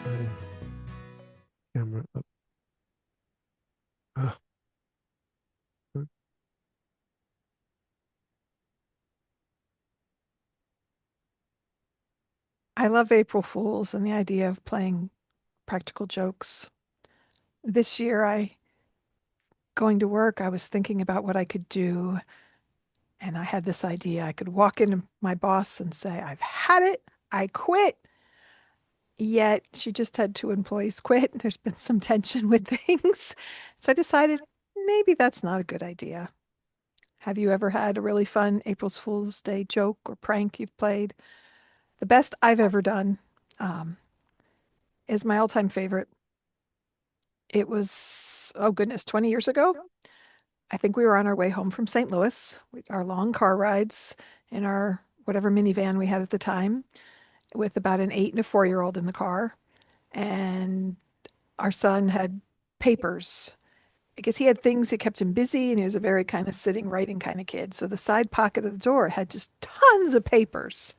My camera up. Ah, I love April Fools and the idea of playing practical jokes. This year, going to work, I was thinking about what I could do, and I had this idea. I could walk into my boss and say, "I've had it. I quit." Yet she just had two employees quit. There's been some tension with things. So I decided maybe that's not a good idea. Have you ever had a really fun April Fool's Day joke or prank you've played? The best I've ever done um, is my all-time favorite. It was, oh goodness, 20 years ago. I think we were on our way home from St. Louis, our long car rides in our whatever minivan we had at the time, with about an 8 and a 4-year-old in the car. And our son had papers. I guess he had things that kept him busy, and he was a very kind of sitting, writing kind of kid. So the side pocket of the door had just tons of papers.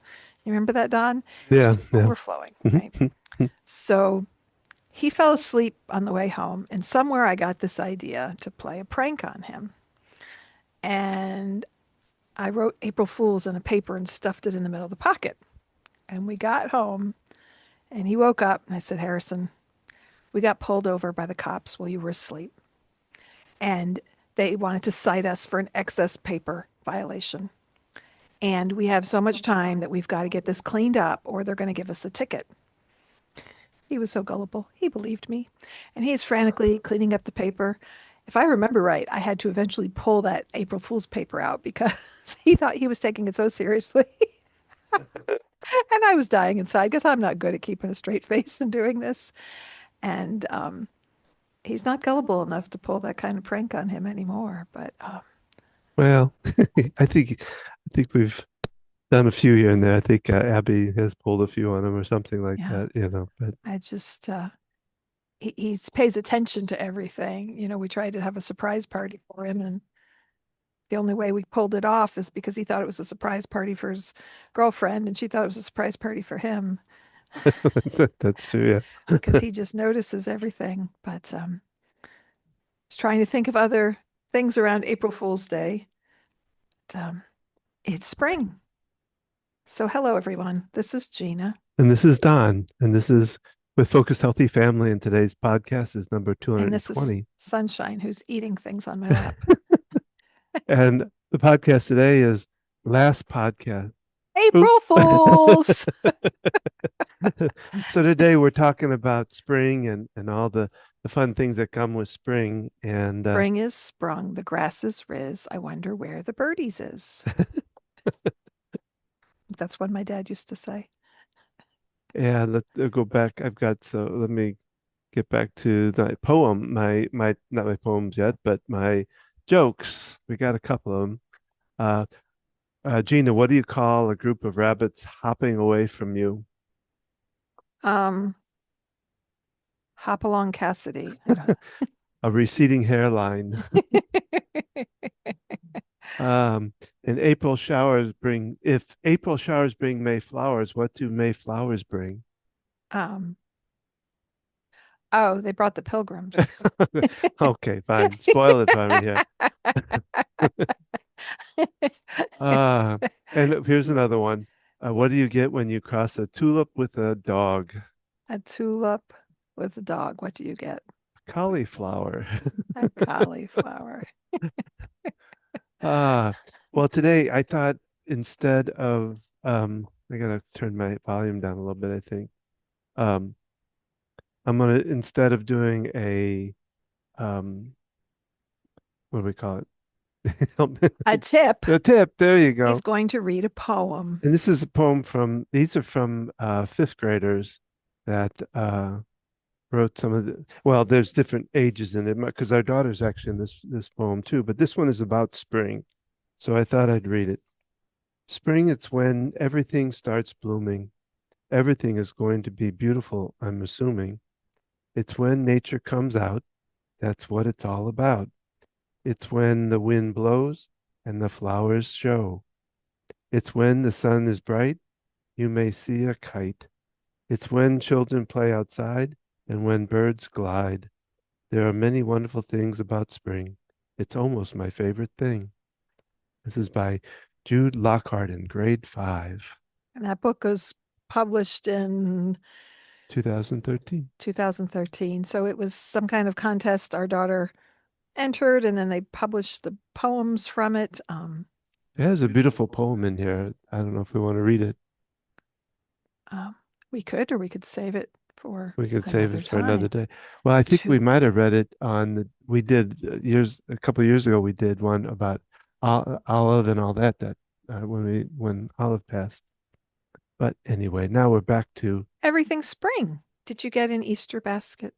You remember that, Don? It's yeah, just yeah. overflowing, right? So he fell asleep on the way home, and somewhere I got this idea to play a prank on him. And I wrote April Fools in a paper and stuffed it in the middle of the pocket. And we got home, and he woke up, and I said, "Harrison, we got pulled over by the cops while you were asleep. And they wanted to cite us for an excess paper violation. And we have so much time that we've got to get this cleaned up, or they're going to give us a ticket." He was so gullible. He believed me. And he's frantically cleaning up the paper. If I remember right, I had to eventually pull that April Fool's paper out because he thought he was taking it so seriously. And I was dying inside because I'm not good at keeping a straight face and doing this. And he's not gullible enough to pull that kind of prank on him anymore. But Well, I think we've done a few here and there. I think Abby has pulled a few on him or something like yeah, that. But I just, he pays attention to everything. We tried to have a surprise party for him, and the only way we pulled it off is because he thought it was a surprise party for his girlfriend, and she thought it was a surprise party for him that's true. because Yeah. he just notices everything. But he's trying to think of other things around April Fool's Day. But, it's spring. So, hello, everyone. This is Gina, And this is Don, and this is with Focused Healthy Family, and today's podcast is number and this is 220. Sunshine, who's eating things on my lap. And the podcast today is last podcast. Oop. April Fools! So today we're talking about spring and all the fun things that come with spring. And Spring is sprung, the grass is riz. I wonder where the birdies is. That's what my dad used to say. yeah, let's go back. Let me get back to my poem, my not my poems yet, but my jokes. We got a couple of them. Uh, Gina, what do you call a group of rabbits hopping away from you? Um, Hop along Cassidy. I don't A receding hairline. know. And April showers bring, if April showers bring May flowers, what do May flowers bring? um, oh, they brought the pilgrims. Okay, fine. Spoil it for me here. Uh, and here's another one. What do you get when you cross a tulip with a dog? A tulip with a dog. What do you get? Cauliflower. A cauliflower. Ah, well, today I thought instead of I gotta turn my volume down a little bit, I think. Um, I'm gonna instead of doing a um what do we call it? Help me. A tip. The tip, there you He's go. going to read a poem. And this is a poem from these are from fifth graders that wrote some of the well, there's different ages in it because our daughter's actually in this poem too, but this one is about spring. So I thought I'd read it. Spring, it's when everything starts blooming. Everything is going to be beautiful, I'm assuming. It's when nature comes out. That's what it's all about. It's when the wind blows and the flowers show. It's when the sun is bright. You may see a kite. It's when children play outside and when birds glide. There are many wonderful things about spring. It's almost my favorite thing. This is by Jude Lockhart in grade 5, And that book was published in 2013. 2013. So it was some kind of contest our daughter entered, and then they published the poems from it. It has a beautiful poem in here. I don't know if we want to read it. Um, we could, or we could save it for We could save another it for another time. day. Well, I think we To might have read it on we did a couple of years ago, we did one about Olive and all that, when Olive passed. But anyway, now we're back to, everything spring. Did you get an Easter basket?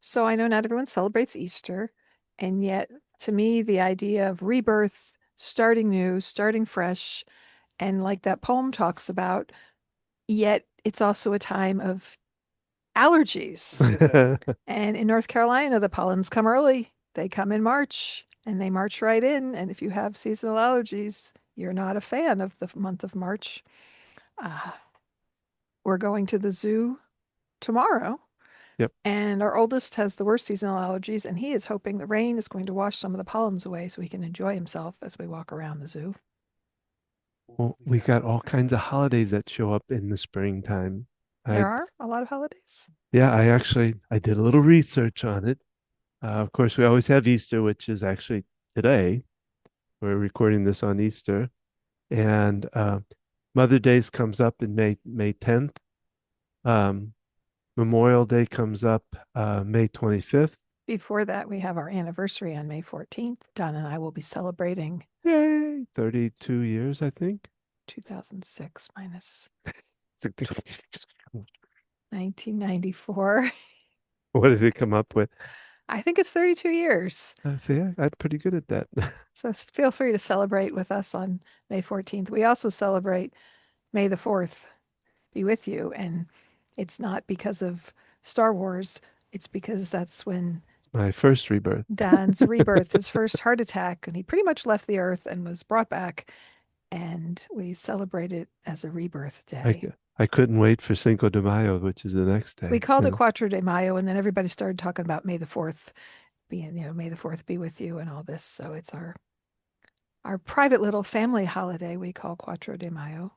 So I know not everyone celebrates Easter, and yet to me, the idea of rebirth, starting new, starting fresh, and like that poem talks about, yet it's also a time of allergies. And in North Carolina, the pollens come early. They come in March and they march right in. And if you have seasonal allergies, you're not a fan of the month of March. Uh, we're going to the zoo tomorrow. yep. And our oldest has the worst seasonal allergies, and he is hoping the rain is going to wash some of the pollens away so he can enjoy himself as we walk around the zoo. Well, we got all kinds of holidays that show up in the springtime. There I, are a lot of holidays. yeah, I did a little research on it. Of course, we always have Easter, which is actually today. We're recording this on Easter, and Mother Days comes up in May 10th. Um, Memorial Day comes up May 25th. Before that, we have our anniversary on May 14th. Don and I will be celebrating Yay! 32 years, I think. 2006 minus 1994. What did it come up with? I think it's 32 years. So yeah, I'm pretty good at that. So feel free to celebrate with us on May 14th. We also celebrate May the 4th be with you. And it's not because of Star Wars, it's because that's when My first rebirth. Don's rebirth, his first heart attack, and he pretty much left the earth and was brought back. And we celebrate it as a rebirth I, day. I couldn't wait for Cinco de Mayo, which is the next We day. called it Quattro de Mayo, and then everybody started talking about May the 4th being, May the 4th be with you and all this. So it's our private little family holiday we call Quattro de Mayo.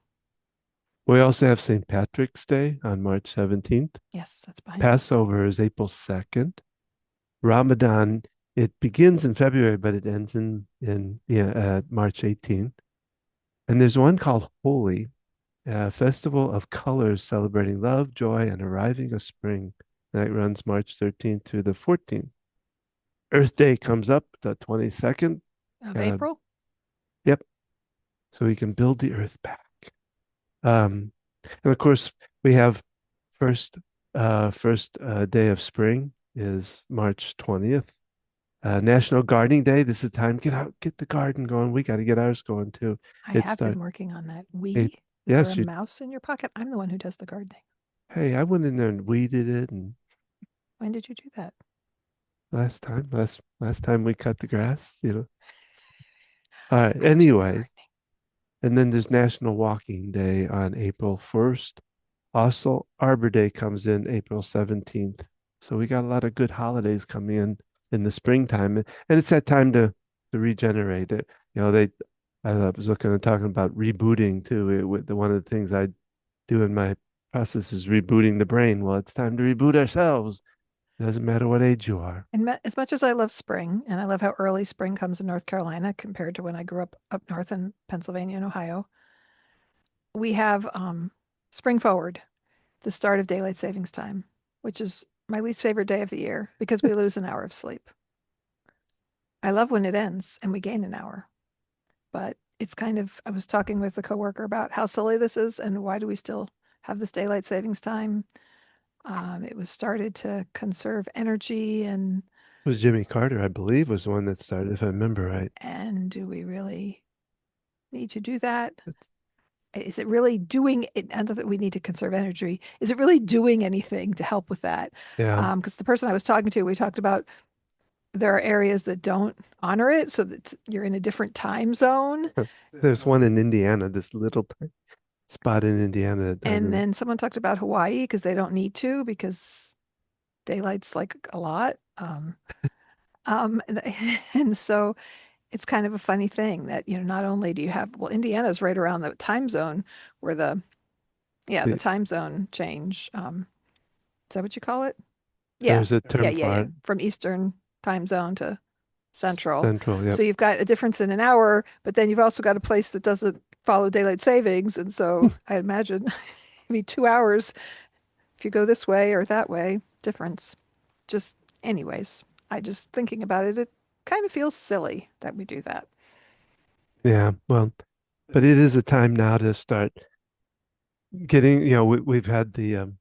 We also have St. Patrick's Day on March 17th. Yes, that's behind us. Passover is April 2nd. Ramadan, it begins in February, but it ends in yeah, March 18th. And there's one called Holy, a festival of colors celebrating love, joy, and arriving of spring. That runs March 13th through the 14th. Earth Day comes up the 22nd. Of Uh, April? yep. So we can build the earth back. Um, and of course, we have first first day of spring is March 20th. National Gardening Day. This is time. Get out, get the garden going. We got to get ours going too. I It's have start been working on that. eight. Is there Yes, a you. mouse in your pocket? I'm the one who does the gardening. Hey, I went in there and weeded it, and When did you do that? last time we cut the grass. All right. I do the Anyway, gardening. and then there's National Walking Day on April 1st. Also, Arbor Day comes in April 17th. So we got a lot of good holidays coming in the springtime, and it's that time to regenerate it. They I was looking and talking about rebooting too. One of the things I do in my process is rebooting the brain. Well, it's time to reboot ourselves. It doesn't matter what age you are. And as much as I love spring, and I love how early spring comes in North Carolina compared to when I grew up north in Pennsylvania and Ohio, we have spring forward, the start of daylight savings time, which is my least favorite day of the year because we lose an hour of sleep. I love when it ends and we gain an hour, but it's kind of, I was talking with a coworker about how silly this is and why do we still have this daylight savings time. It was started to conserve energy It was Jimmy Carter, I believe, was the one that started, if I remember right. and do we really need to do that? It's, Is it really doing it? And that we need to conserve energy. Is it really doing anything to help with that? yeah. Because the person I was talking to, we talked about there are areas that don't honor it, so that you're in a different time zone. There's one in Indiana, this little spot in Indiana that I And remember. then someone talked about Hawaii because they don't need to because daylight's like a lot. And and so it's kind of a funny thing that, not only do you have, well, Indiana's right around the time zone where the The, time zone change. Is that what you call it? Yeah. there's a Yeah, term yeah, for yeah. it. From Eastern time zone to Central. Central. Yep. So you've got a difference in an hour, but then you've also got a place that doesn't follow daylight savings. And so I imagine maybe 2 hours if you go this way or that way, difference. Just, anyways, I just thinking about it, it kind of feels silly that we do that. Yeah. Well, but it is a time now to start getting, we've had the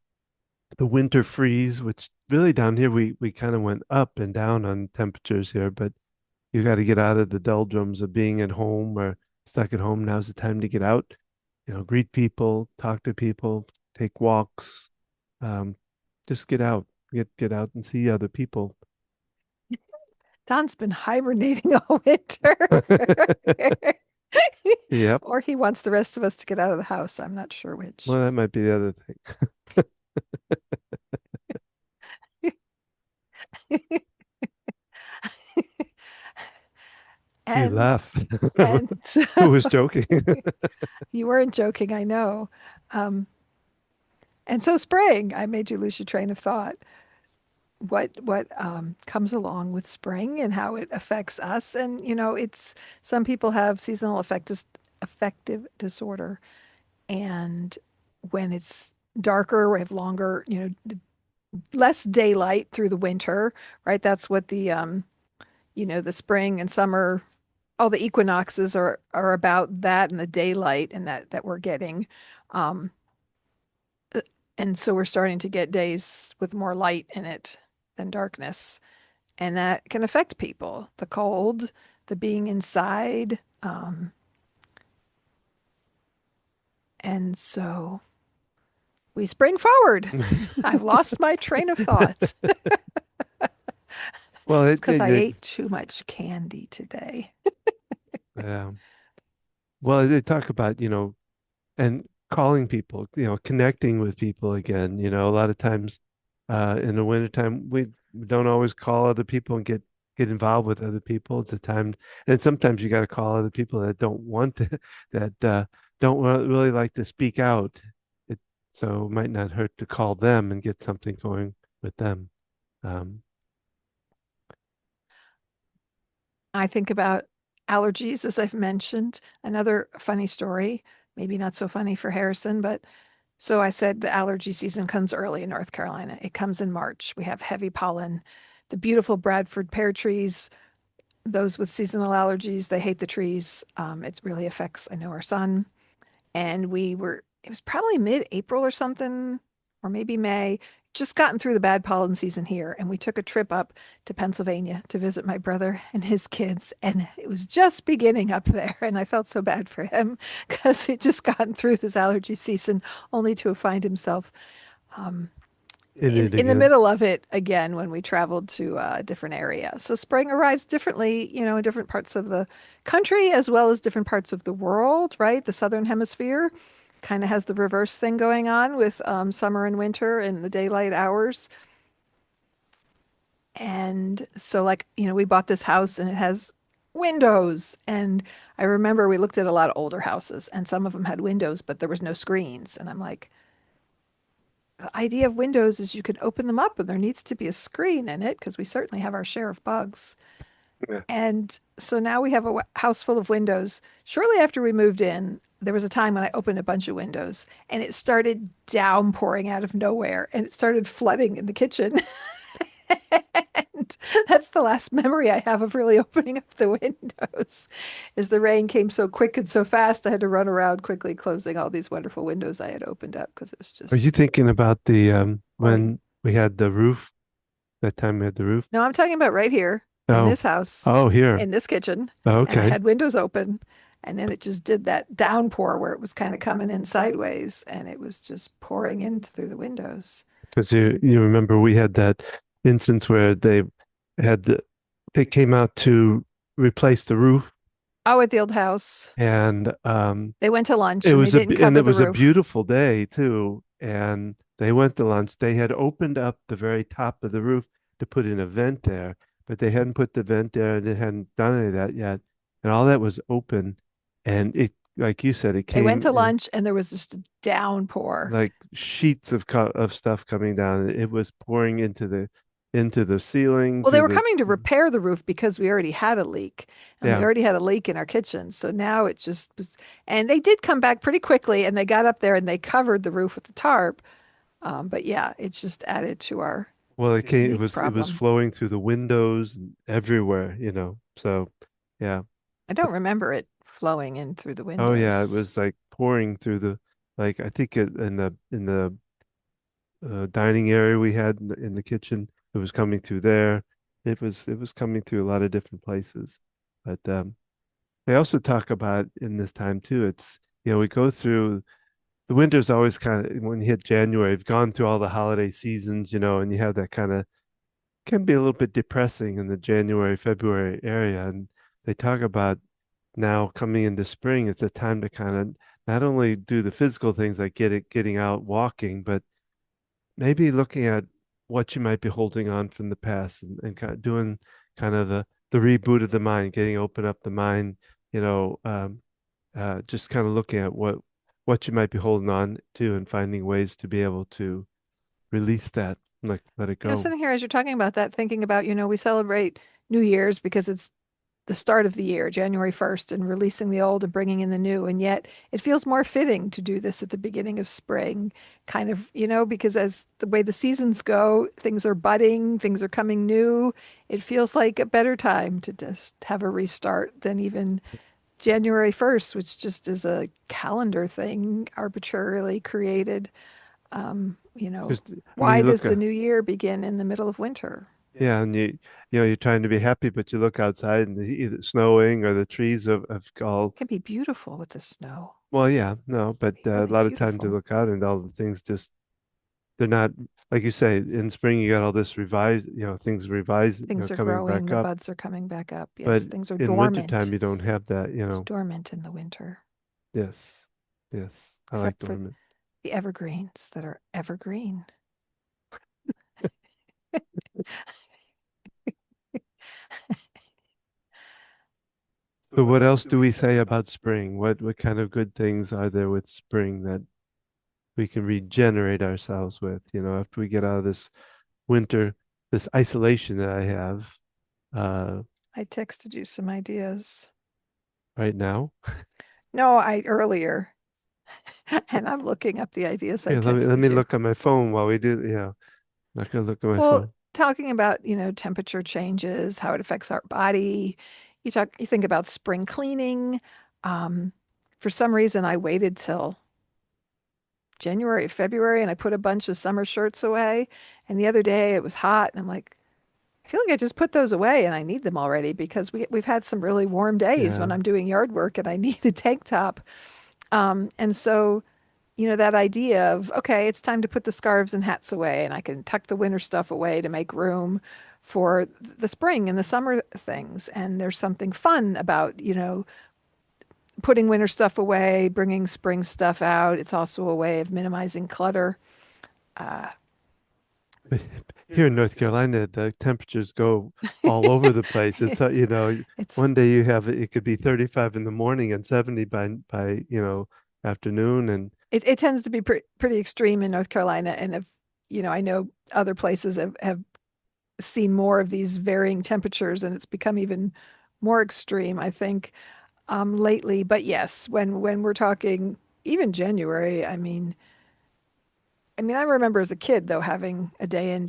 winter freeze, which really down here we kind of went up and down on temperatures here, but you got to get out of the doldrums of being at home or stuck at home. Now's the time to get out, greet people, talk to people, take walks, um, just get out, get out and see other people. Don's been hibernating all winter. Yep. Or he wants the rest of us to get out of the house. I'm not sure which. Well, that might be the other thing. You And laugh. and Who was joking? you weren't joking, I know. Um, and so spring, I made you lose your train of thought. What comes along with spring and how it affects us? And it's some people have seasonal affective disorder, and when it's darker, we have longer, less daylight through the winter, right? That's what the spring and summer, all the equinoxes are about that and the daylight and that we're getting. Um, and so we're starting to get days with more light in it than darkness. And that can affect people. The cold, the being inside. And so we spring forward. I've lost my train of thought. Well, It's because I ate too much candy today. yeah. Well, they talk about, and calling people, connecting with people again. A lot of times in the wintertime, we don't always call other people and get involved with other people. It's a time, and sometimes you got to call other people that don't want to, that don't really like to speak out. It so it might not hurt to call them and get something going with them. Um, I think about allergies, as I've mentioned. Another funny story, maybe not so funny for Harrison, but so I said the allergy season comes early in North Carolina. It comes in March. We have heavy pollen. The beautiful Bradford pear trees, those with seasonal allergies, they hate the trees. It really affects, I know, our son. And it was probably mid-April or something, or maybe May, just gotten through the bad pollen season here. And we took a trip up to Pennsylvania to visit my brother and his kids. And it was just beginning up there. And I felt so bad for him because he'd just gotten through this allergy season only to find himself um, in in, it in the again. middle of it again when we traveled to a different area. So spring arrives differently, in different parts of the country as well as different parts of the world, right? The southern hemisphere kind of has the reverse thing going on with summer and winter and the daylight hours. And so, like, we bought this house and it has windows. And I remember we looked at a lot of older houses and some of them had windows, but there was no screens. And I'm like, the idea of windows is you can open them up and there needs to be a screen in it because we certainly have our share of bugs. Yeah. And so now we have a house full of windows. Shortly after we moved in, there was a time when I opened a bunch of windows and it started downpouring out of nowhere and it started flooding in the kitchen. And that's the last memory I have of really opening up the windows. Is the rain came so quick and so fast, I had to run around quickly closing all these wonderful windows I had opened up because it was Are you just thinking about the pouring. when we had the roof? That time we had the roof? No, I'm talking about right here in Oh, this house, oh, here. in this kitchen, Oh, and I okay. had windows open, and then it just did that downpour where it was kind of coming in sideways, and it was just pouring in through the windows. Because you remember we had that instance where had they came out to replace the roof Oh, at the old house. and They went to lunch it and they was didn't and cover it the was a roof. beautiful day too. And they went to lunch. They had opened up the very top of the roof to put in a vent there, but they hadn't put the vent there and they hadn't done any of that yet. And all that was open. And it, like you said, it They went came to lunch and there was just a downpour. like sheets of stuff coming down. It was pouring into the ceiling, Well, they to were the coming to repair the roof because we already had a leak and we yeah. already had a leak in our kitchen. So now it just was, and they did come back pretty quickly and they got up there and they covered the roof with the tarp. But yeah, it's just added to our Well, it came. leak It was problem. flowing through the windows and everywhere. So yeah. I don't remember it flowing in through the Oh yeah, it windows. was like pouring through the like I think in the dining area we had in the kitchen. It was coming through there. It was coming through a lot of different places. But they also talk about in this time too. We go through the winter's always kind of when you hit January. You've gone through all the holiday seasons, and you have that kind of can be a little bit depressing in the January, February area. And they talk about now coming into spring, it's a time to kind of not only do the physical things like getting out walking, but maybe looking at what you might be holding on from the past and kind of doing kind of the reboot of the mind, getting open up the mind, you know, um, just kind of looking at what you might be holding on to and finding ways to be able to release that, like let it go. Sitting here as you're talking about that, thinking about, we celebrate New Year's because it's the start of the year, January 1st, and releasing the old and bringing in the new. And yet it feels more fitting to do this at the beginning of spring, kind of, because as the way the seasons go, things are budding, things are coming new. It feels like a better time to just have a restart than even January 1st, which just is a calendar thing arbitrarily created. Just when Why you does look the at new year begin in the middle of winter? yeah, and you're trying to be happy, but you look outside and it's either snowing or the trees have all It can be beautiful with the snow. well, yeah, no, but a Really lot of times you beautiful. look out and all the things just they're not like you say in spring you got all this revised, things revised, Things are coming growing, back the up. buds are coming back up. But Yes, things are in wintertime dormant. you don't have that, It's dormant in the winter, Yes. Yes. I like except for dormant. the evergreens that are evergreen. So what else do we say about spring? What kind of good things are there with spring that we can regenerate ourselves with, after we get out of this winter, this isolation that I have I texted you some ideas. right now. No, I earlier, and I'm looking up the ideas I Here, let texted me you. look on my phone while we do, not gonna look at my Well, phone. talking about, temperature changes, how it affects our body. You think about spring cleaning. Um, for some reason, I waited till January, February, and I put a bunch of summer shirts away. And the other day it was hot, and I'm like, I feel like I just put those away and I need them already because we've had some really warm days when Yeah. I'm doing yard work and I need a tank top. And so, that idea of, okay, it's time to put the scarves and hats away and I can tuck the winter stuff away to make room for the spring and the summer things. And there's something fun about, putting winter stuff away, bringing spring stuff out. It's also a way of minimizing clutter. Uh, But here in North Carolina, the temperatures go all over the place. It's it's one day you have it could be 35 in the morning and 70 by afternoon and it tends to be pretty extreme in North Carolina, and if I know other places have seen more of these varying temperatures, and it's become even more extreme, I think, lately. But yes, when we're talking even January, I remember as a kid though having a day in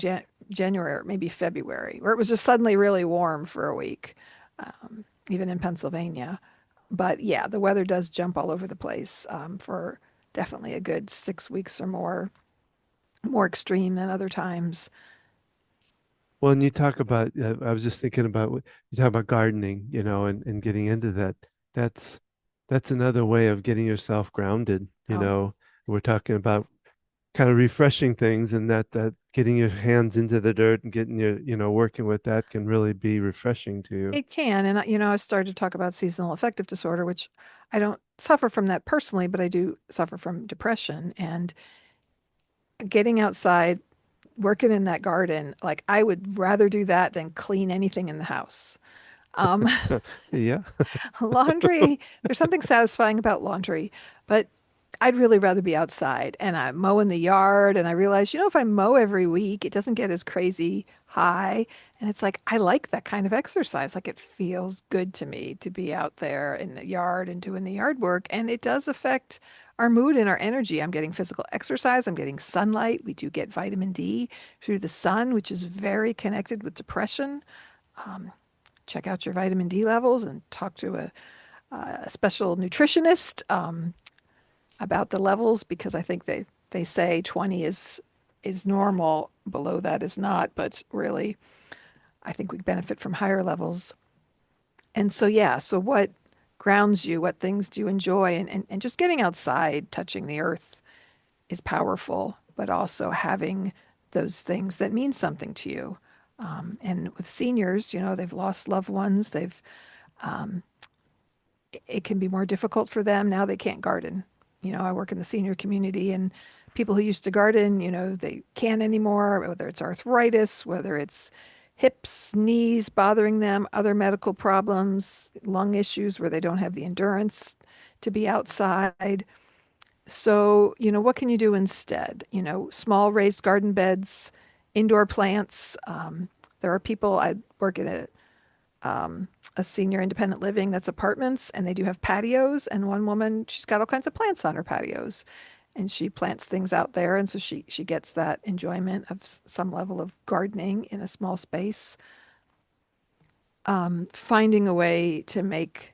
January or maybe February where it was just suddenly really warm for a week, even in Pennsylvania. But yeah, the weather does jump all over the place for definitely a good 6 weeks or more extreme than other times. well, and you talk about, I was just thinking about what you talk about gardening, and getting into that. That's that's another way of getting yourself grounded. Oh, We're talking about kind of refreshing things, and that getting your hands into the dirt and getting your, working with that can really be refreshing to you. It can. And, I started to talk about seasonal affective disorder, which I don't suffer from that personally, but I do suffer from depression. And getting outside, working in that garden, like I would rather do that than clean anything in the house. Um, Yeah. Laundry, there's something satisfying about laundry, but I'd really rather be outside and I'm mowing the yard. And I realize, if I mow every week, it doesn't get as crazy high. And it's like, I like that kind of exercise. Like it feels good to me to be out there in the yard and doing the yard work. And it does affect our mood and our energy. I'm getting physical exercise, I'm getting sunlight. We do get vitamin D through the sun, which is very connected with depression. Um, Check out your vitamin D levels and talk to a special nutritionist about the levels because I think they say 20 is normal. Below that is not, but really, I think we benefit from higher levels. And so, yeah, so what grounds you? What things do you enjoy? And just getting outside, touching the earth is powerful, but also having those things that mean something to you. And with seniors, they've lost loved ones. Um, it can be more difficult for them. Now they can't garden. I work in the senior community and people who used to garden, they can't anymore, whether it's arthritis, whether it's hips, knees bothering them, other medical problems, lung issues where they don't have the endurance to be outside. So, what can you do instead? Small raised garden beds, indoor plants. There are people, I work at a senior independent living that's apartments, and they do have patios. And one woman, she's got all kinds of plants on her patios, and she plants things out there, and so she gets that enjoyment of some level of gardening in a small space. Finding a way to make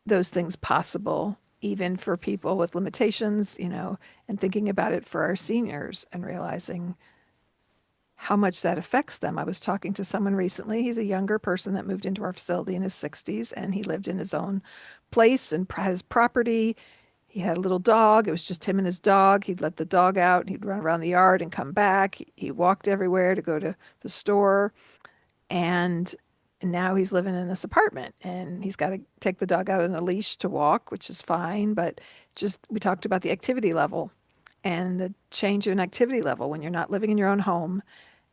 those things possible, even for people with limitations, and thinking about it for our seniors and realizing how much that affects them. I was talking to someone recently. He's a younger person that moved into our facility in his 60s, and he lived in his own place and had his property. He had a little dog. It was just him and his dog. He'd let the dog out. He'd run around the yard and come back. He walked everywhere to go to the store. And now he's living in this apartment and he's got to take the dog out on a leash to walk, which is fine. But just we talked about the activity level and the change in activity level when you're not living in your own home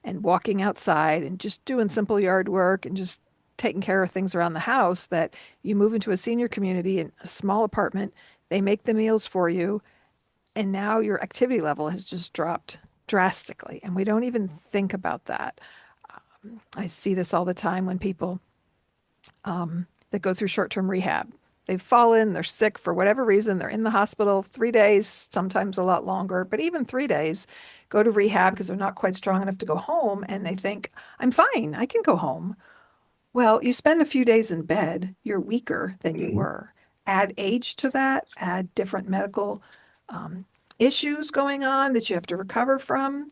and walking outside and just doing simple yard work and just taking care of things around the house, that you move into a senior community in a small apartment, they make the meals for you, and now your activity level has just dropped drastically. And we don't even think about that. I see this all the time when people that go through short-term rehab. They've fallen, they're sick for whatever reason, they're in the hospital 3 days, sometimes a lot longer, but even 3 days, go to rehab because they're not quite strong enough to go home, and they think, I'm fine, I can go home. Well, you spend a few days in bed, you're weaker than you Mhm. were. Add age to that, add different medical um, issues going on that you have to recover from,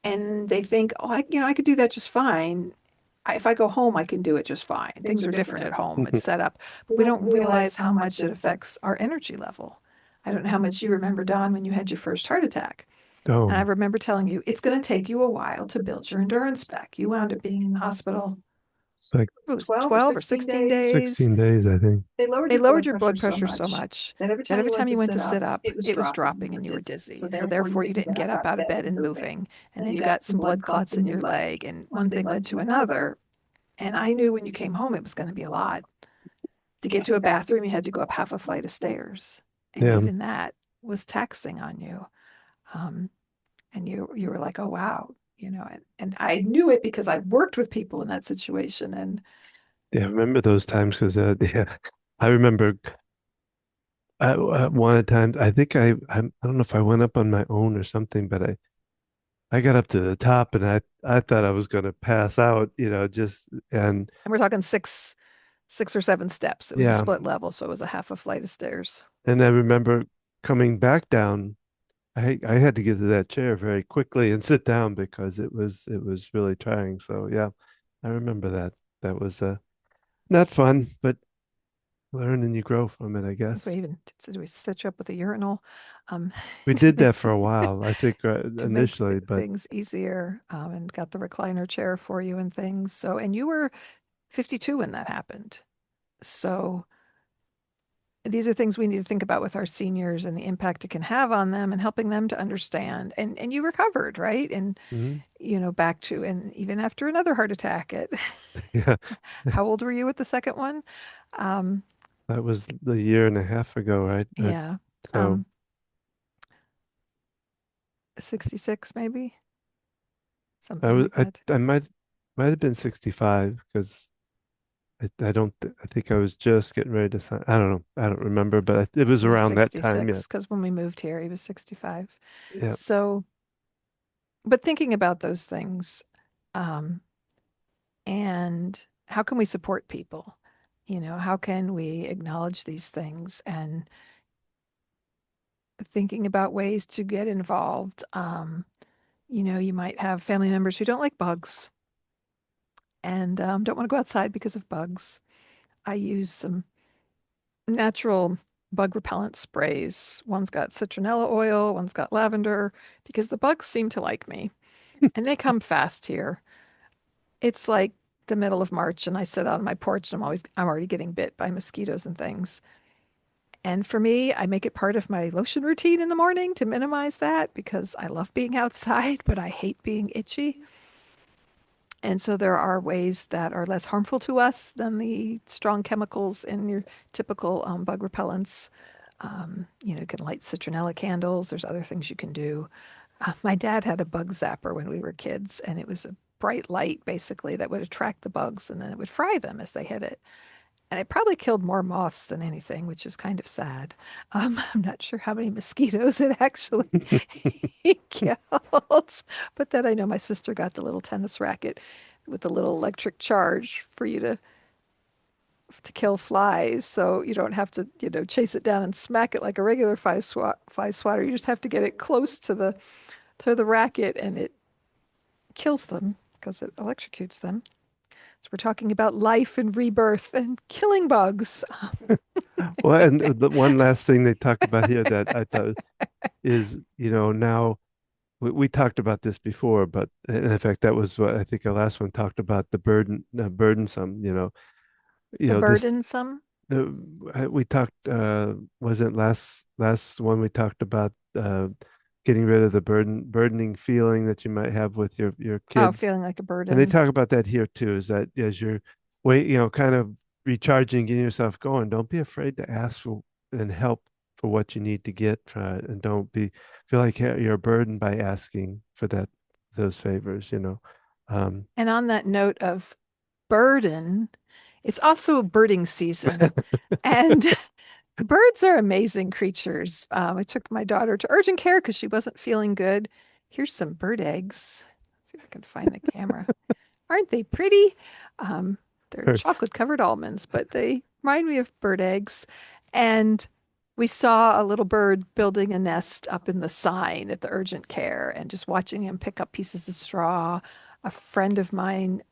and they think, oh, I could do that just fine. If I go home, I can do it just fine. Things are different at home. It's set up. But we don't realize how much it affects our energy level. I don't know how much you remember, Don, when you had your first heart attack. And I Oh, remember telling you, it's going to take you a while to build your endurance back. You wound up being in the hospital, like it was 12 or 16 days. 16 days, I think. They lowered your blood pressure so much that every time you went to sit up, it was dropping and you were dizzy. So therefore, you didn't get up out of bed and moving. And then you got some blood clots in your leg, and one thing led to another. And I knew when you came home, it was going to be a lot. To get to a bathroom, you had to go up half a flight of stairs. And Yeah. even that was taxing on you. Um, and you were like, oh, wow. And I knew it because I worked with people in that situation. And Yeah, I remember those times because yeah, I remember one of the times I think I don't know if I went up on my own or something, but I got up to the top and I thought I was going to pass out, just and we're talking six or seven steps. It was a yeah, split level, so it was a half a flight of stairs. and I remember coming back down. I had to get to that chair very quickly and sit down because it was really trying. So yeah, I remember that. That was not fun, but learn and you grow from it, I We guess. even we set you up with a urinal um, We to did that make for a while, I think, initially, but things easier, and got the recliner chair for you and things. So, and you were 52 when that happened. So these are things we need to think about with our seniors and the impact it can have on them and helping them to understand. And you recovered, right? And mhm, back to, and even after another heart attack at yeah, how old were you with the second one? Um, that was a year and a half ago, right? yeah. So Um, 66 maybe, I something was like that. I might have been 65 because I don't I think I was just getting ready to sign. I don't know. I don't remember, but it was He was around that time. Yeah. 66 because when we moved here, he was 65. Yeah. So, but thinking about those things, um, and how can we support people? How can we acknowledge these things and thinking about ways to get involved? You might have family members who don't like bugs and don't want to go outside because of bugs. I use some natural bug repellent sprays. One's got citronella oil, one's got lavender, because the bugs seem to like me and they come fast here. It's like the middle of March and I sit out on my porch and I'm already getting bit by mosquitoes and things. And for me, I make it part of my lotion routine in the morning to minimize that because I love being outside, but I hate being itchy. And so there are ways that are less harmful to us than the strong chemicals in your typical bug repellents. You can light citronella candles. There's other things you can do. My dad had a bug zapper when we were kids, and it was a bright light basically that would attract the bugs and then it would fry them as they hit it. And it probably killed more moths than anything, which is kind of sad. I'm not sure how many mosquitoes it actually killed, but then I know my sister got the little tennis racket with the little electric charge for you to kill flies, so you don't have to chase it down and smack it like a regular fly swatter. You just have to get it close to the racket, and it kills them because it electrocutes them. So we're talking about life and rebirth and killing bugs. Well, and the one last thing they talk about here that I thought is, now we talked about this before, but in fact, that was what I think the last one talked about the burdensome, The this burdensome. we talked wasn't last one we talked about getting rid of the burdening feeling that you might have with your Oh, kids, feeling like a and they burden. talk about that here too, is that as you're wait kind of recharging, getting yourself going, don't be afraid to ask for and help for what you need to get, and don't feel like you're burdened by asking for those favors. um And on that note of burden, it's also birding season. And birds are amazing creatures. I took my daughter to urgent care because she wasn't feeling good. Here's some bird eggs. See if I can find the camera. Aren't they pretty? Um, they're chocolate covered almonds, but they remind me of bird eggs. And we saw a little bird building a nest up in the sign at the urgent care and just watching him pick up pieces of straw. A friend of mine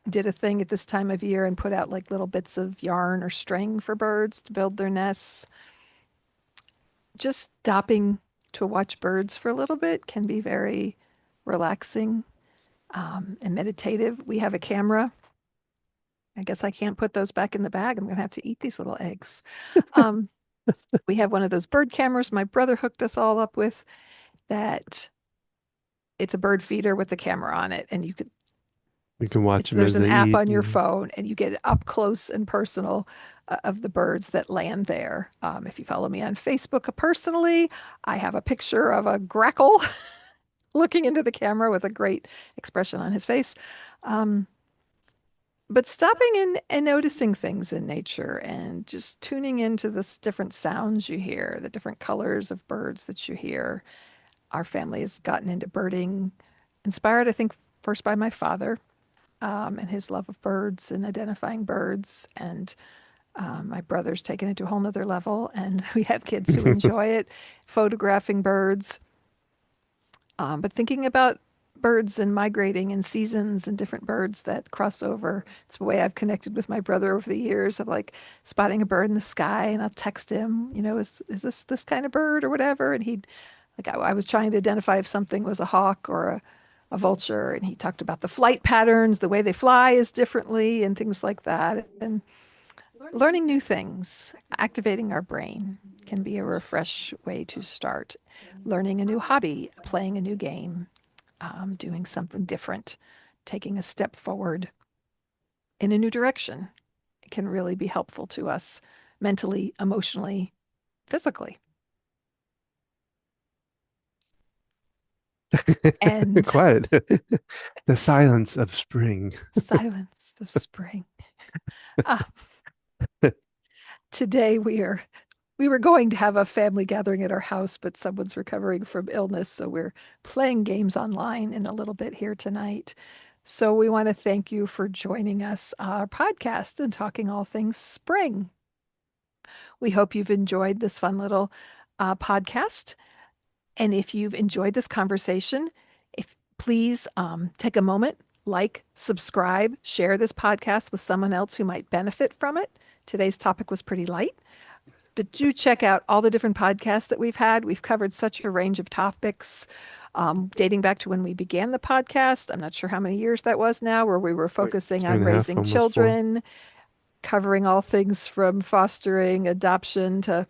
did a thing at this time of year and put out like little bits of yarn or string for birds to build their nests. Just stopping to watch birds for a little bit can be very relaxing, and meditative. We have a camera. I guess I can't put those back in the bag. I'm going to have to eat these little eggs. Um, we have one of those bird cameras my brother hooked us all up with that it's a bird feeder with a camera on it. And you can watch them there's as an they app eat on your phone and you get up close and personal of the birds that land there. If you follow me on Facebook personally, I have a picture of a grackle looking into the camera with a great expression on his face. Um, but stopping and noticing things in nature and just tuning into the different sounds you hear, the different colors of birds that you hear. Our family has gotten into birding, inspired, I think, first by my father, and his love of birds and identifying birds. And my brother's taken it to a whole nother level, and we have kids who enjoy it, photographing birds. But thinking about birds and migrating and seasons and different birds that cross over. It's the way I've connected with my brother over the years of like spotting a bird in the sky, and I'll text him, is this kind of bird or whatever? And he'd like I was trying to identify if something was a hawk or a vulture, and he talked about the flight patterns, the way they fly is differently, and things like that. And learning new things, activating our brain can be a refresh way to start. Learning a new hobby, playing a new game, doing something different, taking a step forward in a new direction can really be helpful to us mentally, emotionally, physically. And Quiet. The silence of spring. silence of spring. Ah, today we were going to have a family gathering at our house, but someone's recovering from illness, so we're playing games online in a little bit here tonight. So we want to thank you for joining us on our podcast and talking all things spring. We hope you've enjoyed this fun little podcast. And if you've enjoyed this conversation, if please take a moment, like, subscribe, share this podcast with someone else who might benefit from it. Today's topic was pretty light, but do check out all the different podcasts that we've had. We've covered such a range of topics, dating back to when we began the podcast. I'm not sure how many years that was now, where we were focusing Three on and a half, raising almost four. children, covering all things from fostering, adoption to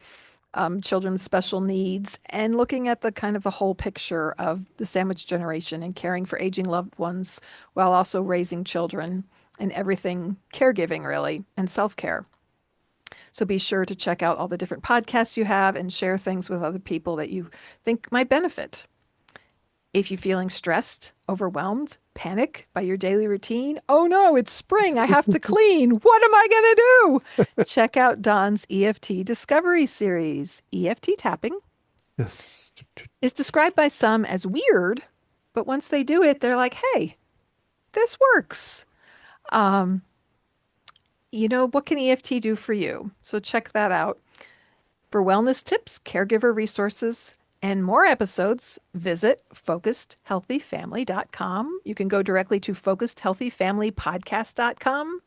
children with special needs, and looking at the kind of the whole picture of the sandwich generation and caring for aging loved ones while also raising children and everything caregiving, really, and self-care. So be sure to check out all the different podcasts you have and share things with other people that you think might benefit. If you're feeling stressed, overwhelmed, panic by your daily routine, oh no, it's spring, I have to clean. What am I going to do? Check out Don's EFT Discovery Series. EFT tapping Yes. is described by some as weird, but once they do it, they're like, hey, this works. What can EFT do for you? So check that out. For wellness tips, caregiver resources, and more episodes, visit focusedhealthyfamily.com. You can go directly to focusedhealthyfamilypodcast.com.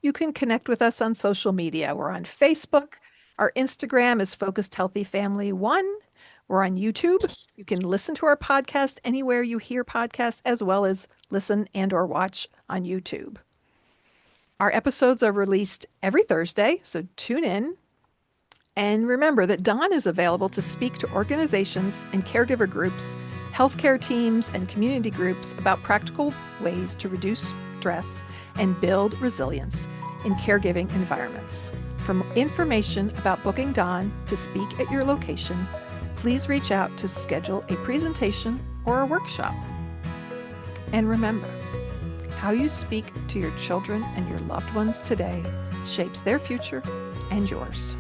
You can connect with us on social media. We're on Facebook. Our Instagram is Focused Healthy Family 1. We're on YouTube. You can listen to our podcast anywhere you hear podcasts, as well as listen and or watch on YouTube. Our episodes are released every Thursday, so tune in. And remember that Don is available to speak to organizations and caregiver groups, healthcare teams, and community groups about practical ways to reduce stress and build resilience in caregiving environments. For information about booking Don to speak at your location, please reach out to schedule a presentation or a workshop. And remember, how you speak to your children and your loved ones today shapes their future and yours.